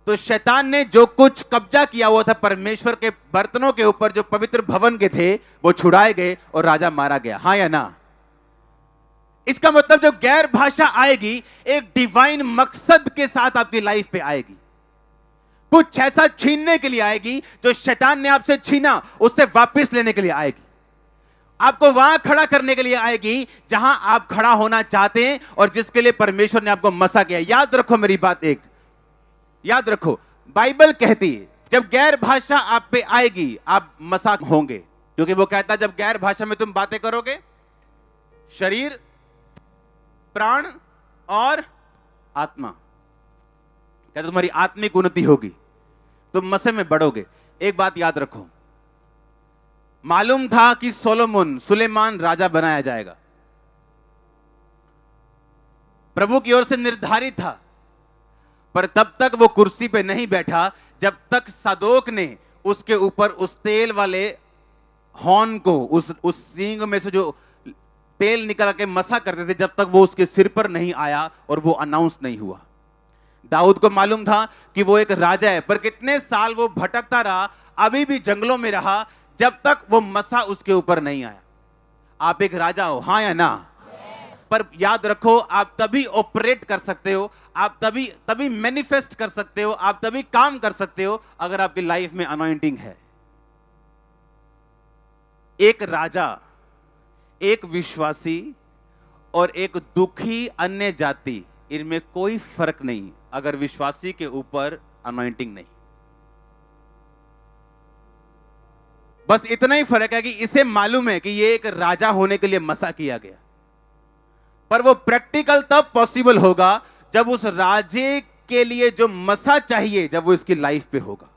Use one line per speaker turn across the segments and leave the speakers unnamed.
तो शैतान ने जो कुछ कब्जा किया हुआ था परमेश्वर के बर्तनों के ऊपर, जो पवित्र भवन के थे, वो छुड़ाए गए और राजा मारा गया। हाँ या ना? इसका मतलब जब गैर भाषा आएगी, एक डिवाइन मकसद के साथ आपकी लाइफ पे आएगी। कुछ ऐसा छीनने के लिए आएगी जो शैतान ने आपसे छीना, उससे वापस लेने के लिए आएगी। आपको वहां खड़ा करने के लिए आएगी जहां आप खड़ा होना चाहते हैं और जिसके लिए परमेश्वर ने आपको मसा किया। याद रखो मेरी बात, एक याद रखो, बाइबल कहती है जब गैर भाषा आप पे आएगी आप मसा होंगे, क्योंकि वो कहता है जब गैर भाषा में तुम बातें करोगे, शरीर, प्राण और आत्मा, कहते तुम्हारी आत्मिक उन्नति होगी, तुम मसे में बढ़ोगे। एक बात याद रखो, मालूम था कि सुलेमान राजा बनाया जाएगा, प्रभु की ओर से निर्धारित था, पर तब तक वो कुर्सी पे नहीं बैठा जब तक सादोक ने उसके ऊपर उस तेल वाले हॉर्न को, उस सींग में से जो तेल निकल के मसा करते थे, जब तक वो उसके सिर पर नहीं आया और वो अनाउंस नहीं हुआ। दाऊद को मालूम था कि वो एक राजा है, पर कितने साल वो भटकता रहा, अभी भी जंगलों में रहा, जब तक वो मसा उसके ऊपर नहीं आया। आप एक राजा हो, हाँ या ना? पर याद रखो, आप तभी ऑपरेट कर सकते हो, आप तभी मैनिफेस्ट कर सकते हो, आप तभी काम कर सकते हो अगर आपकी लाइफ में अनॉइंटिंग है। एक राजा, एक विश्वासी और एक दुखी अन्य जाति, इनमें कोई फर्क नहीं अगर विश्वासी के ऊपर अनॉइंटिंग नहीं। बस इतना ही फर्क है कि इसे मालूम है कि ये एक राजा होने के लिए मसा किया गया, पर वो प्रैक्टिकल तब पॉसिबल होगा जब उस राजे के लिए जो मसा चाहिए, जब वो इसकी लाइफ पे होगा।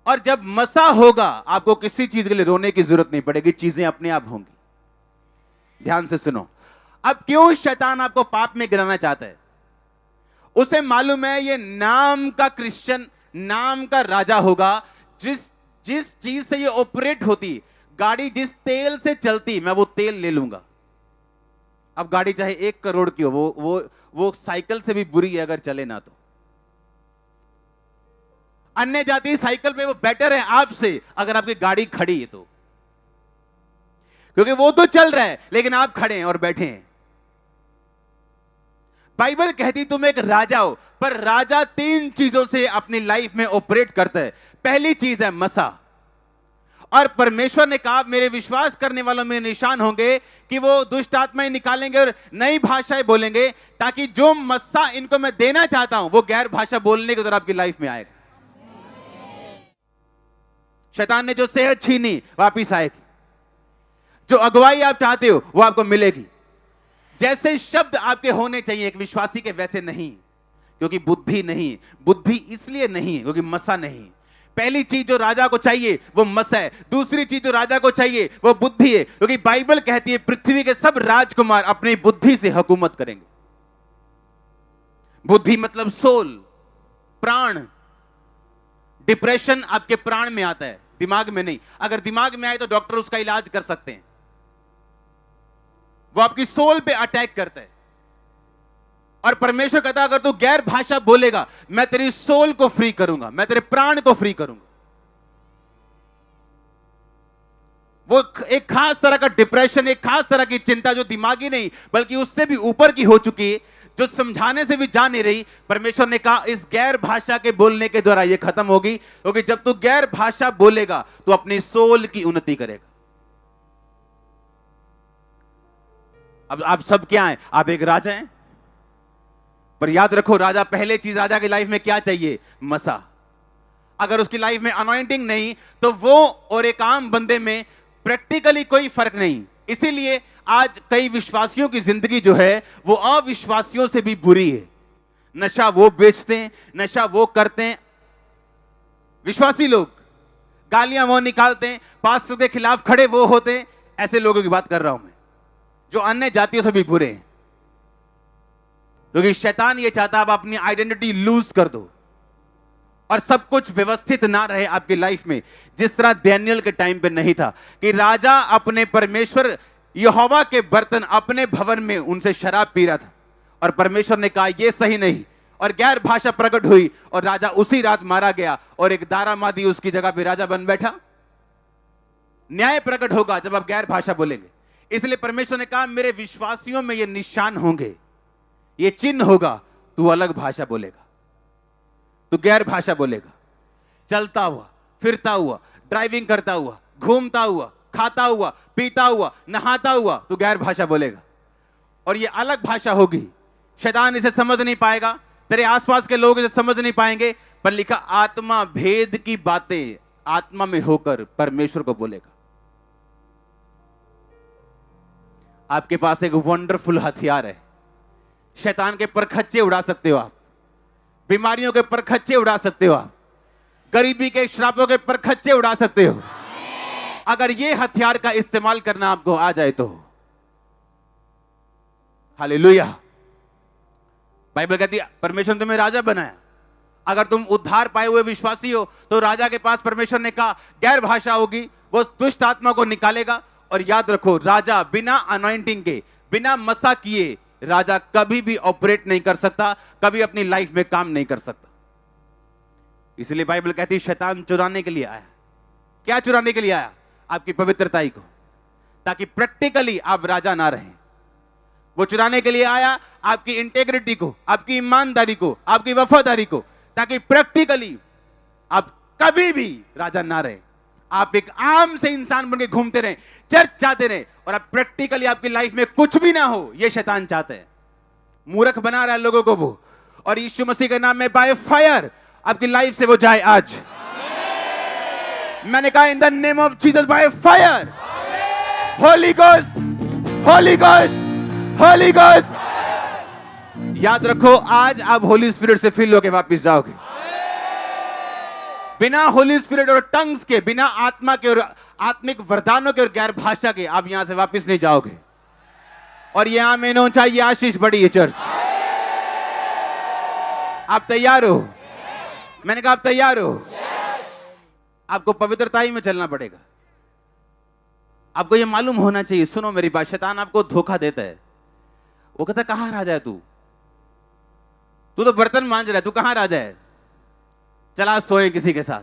और जब मसा होगा, आपको किसी चीज के लिए रोने की जरूरत नहीं पड़ेगी, चीजें अपने आप होंगी। ध्यान से सुनो, अब क्यों शैतान आपको पाप में गिराना चाहता है? उसे मालूम है ये नाम का क्रिश्चियन, नाम का राजा होगा, जिस चीज से ये ऑपरेट होती, गाड़ी जिस तेल से चलती, मैं वो तेल ले लूंगा। अब गाड़ी चाहे 1 करोड़ की हो, वो साइकिल से भी बुरी है अगर चले ना तो। अन्य जाति साइकिल पे वो बेटर है आपसे अगर आपकी गाड़ी खड़ी है तो, क्योंकि वो तो चल रहा है लेकिन आप खड़े हैं और बैठे हैं। बाइबल कहती तुम एक राजा हो, पर राजा 3 चीजों से अपनी लाइफ में ऑपरेट करता है। पहली चीज है मसा, और परमेश्वर ने कहा मेरे विश्वास करने वालों में निशान होंगे कि वो दुष्ट आत्माएं निकालेंगे और नई भाषाएं बोलेंगे, ताकि जो मसा इनको मैं देना चाहता हूं वो गैर भाषा बोलने के द्वारा आपकी लाइफ में आएगा। शैतान ने जो सेहत छीनी वापिस आएगी, जो अगुवाई आप चाहते हो वो आपको मिलेगी। जैसे शब्द आपके होने चाहिए एक विश्वासी के, वैसे नहीं, क्योंकि बुद्धि नहीं। बुद्धि इसलिए नहीं क्योंकि मसा नहीं। पहली चीज जो राजा को चाहिए वो मसा है। दूसरी चीज जो राजा को चाहिए वो बुद्धि है, क्योंकि बाइबल कहती है पृथ्वी के सब राजकुमार अपनी बुद्धि से हुकूमत करेंगे। बुद्धि मतलब सोल, प्राण। डिप्रेशन आपके प्राण में आता है, दिमाग में नहीं। अगर दिमाग में आए तो डॉक्टर उसका इलाज कर सकते हैं, वो आपकी सोल पे अटैक करता है। और परमेश्वर कहता है अगर तू गैर भाषा बोलेगा मैं तेरी सोल को फ्री करूंगा, मैं तेरे प्राण को फ्री करूंगा। वो एक खास तरह का डिप्रेशन, एक खास तरह की चिंता जो दिमागी नहीं बल्कि उससे भी ऊपर की हो चुकी है, जो समझाने से भी जा नहीं रही, परमेश्वर ने कहा इस गैर भाषा के बोलने के द्वारा यह खत्म होगी। क्योंकि जब तू गैर भाषा बोलेगा तो अपनी सोल की उन्नति करेगा। अब आप सब क्या हैं? आप एक राजा हैं, पर याद रखो राजा, पहले चीज राजा की लाइफ में क्या चाहिए? मसा। अगर उसकी लाइफ में अनॉइंटिंग नहीं तो वो और एक आम बंदे में प्रैक्टिकली कोई फर्क नहीं। इसीलिए आज कई विश्वासियों की जिंदगी जो है वो अविश्वासियों से भी बुरी है। नशा वो बेचते हैं, नशा वो करते हैं, विश्वासी लोग गालियां वो निकालते हैं, पास्टर के खिलाफ खड़े वो होते हैं। ऐसे लोगों की बात कर रहा हूं मैं, जो अन्य जातियों से भी बुरे हैं। क्योंकि शैतान ये चाहता है आप अपनी आइडेंटिटी लूज कर दो और सब कुछ व्यवस्थित ना रहे आपकी लाइफ में। जिस तरह डैनियल के टाइम पे नहीं था कि राजा अपने परमेश्वर यहोवा के बर्तन अपने भवन में उनसे शराब पी रहा था और परमेश्वर ने कहा यह सही नहीं, और गैर भाषा प्रकट हुई और राजा उसी रात मारा गया और एक दारामादी उसकी जगह पे राजा बन बैठा। न्याय प्रकट होगा जब आप गैर भाषा बोलेंगे। इसलिए परमेश्वर ने कहा मेरे विश्वासियों में ये निशान होंगे, ये चिन्ह होगा। तू अलग भाषा बोलेगा, तू गैर भाषा बोलेगा, चलता हुआ, फिरता हुआ, ड्राइविंग करता हुआ, घूमता हुआ, खाता हुआ, पीता हुआ, नहाता हुआ, तू गैर भाषा बोलेगा। और ये अलग भाषा होगी। शैतान इसे समझ नहीं पाएगा, तेरे आसपास के लोग इसे समझ नहीं पाएंगे, पर लिखा आत्मा भेद की बातें आत्मा में होकर परमेश्वर को बोलेगा। आपके पास एक वंडरफुल हथियार है। शैतान के परखच्चे उड़ा सकते हो आप, बीमारियों के परखच्चे उड़ा सकते हो आप, गरीबी के श्रापों के परखच्चे उड़ा सकते हो, अगर ये हथियार का इस्तेमाल करना आपको आ जाए तो। हालेलुया। बाइबल कहती है परमेश्वर ने तुम्हें राजा बनाया। अगर तुम उद्धार पाए हुए विश्वासी हो तो राजा के पास परमेश्वर ने कहा गैर भाषा होगी, वो दुष्ट आत्मा को निकालेगा। और याद रखो, राजा बिना अनॉइंटिंग के, बिना मसा किए राजा कभी भी ऑपरेट नहीं कर सकता, कभी अपनी लाइफ में काम नहीं कर सकता। इसलिए बाइबल कहती है शैतान चुराने के लिए आया। क्या चुराने के लिए आया? आपकी पवित्रता को, ताकि प्रैक्टिकली आप राजा ना रहें। वो चुराने के लिए आया आपकी इंटेग्रिटी को, आपकी ईमानदारी को, आपकी वफादारी को, ताकि प्रैक्टिकली आप कभी भी राजा ना रहे। आप एक आम से इंसान बनके घूमते रहे, चर्च जाते रहे, और आप प्रैक्टिकली आपकी लाइफ में कुछ भी ना हो। ये शैतान चाहते हैं, मूर्ख बना रहा है लोगों को वो। और यीशु मसीह के नाम में बाय फायर आपकी लाइफ से वो जाए आज। मैंने कहा in the name of Jesus by fire, Holi ghost, Holi ghost, Holi ghost. याद रखो, आज आप होली स्पिरिट से फिल होके वापस जाओगे। बिना होली स्पिरिट और टंग्स के, बिना आत्मा के और आत्मिक वरदानों के और गैर भाषा के आप यहां से वापस नहीं जाओगे। और ये आमीन होना चाहिए, आशीष बढ़ी है चर्च। आप तैयार हो? मैंने कहा आप तैयार हो? आपको पवित्रता ही में चलना पड़ेगा। आपको ये मालूम होना चाहिए। सुनो मेरी बात, शैतान आपको धोखा देता है। वो कहता है कहां राजा है तू? तू तो बर्तन मांज रहा है, तू कहां राजा है? चला सोए किसी के साथ।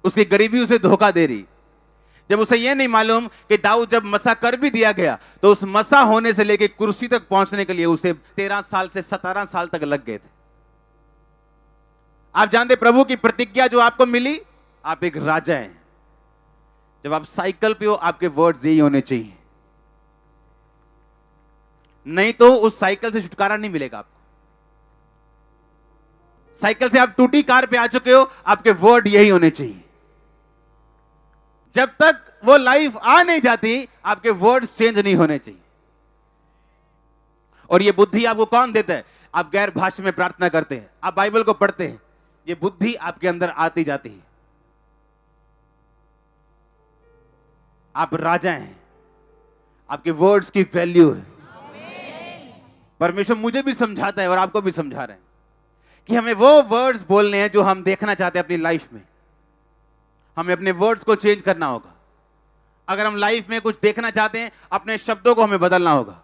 उसकी गरीबी उसे धोखा दे रही। जब उसे यह नहीं मालूम कि दाऊद जब मसा कर भी दिया गया तो उस मसा होने से लेकर कुर्सी तक पहुंचने के लिए उसे 13 साल से 17 साल तक लग गए थे। आप जानते प्रभु की प्रतिज्ञा जो आपको मिली, आप एक राजा हैं। जब आप साइकिल पे हो आपके वर्ड्स यही होने चाहिए, नहीं तो उस साइकिल से छुटकारा नहीं मिलेगा आपको। साइकिल से आप टूटी कार पे आ चुके हो, आपके वर्ड यही होने चाहिए। जब तक वो लाइफ आ नहीं जाती आपके वर्ड्स चेंज नहीं होने चाहिए। और ये बुद्धि आपको कौन देता है? आप गैर भाषा में प्रार्थना करते हैं, आप बाइबल को पढ़ते हैं, ये बुद्धि आपके अंदर आती जाती है। आप राजा हैं, आपके वर्ड्स की वैल्यू है। परमेश्वर मुझे भी समझाता है और आपको भी समझा रहे हैं कि हमें वो वर्ड्स बोलने हैं जो हम देखना चाहते हैं अपनी लाइफ में। हमें अपने वर्ड्स को चेंज करना होगा। अगर हम लाइफ में कुछ देखना चाहते हैं, अपने शब्दों को हमें बदलना होगा।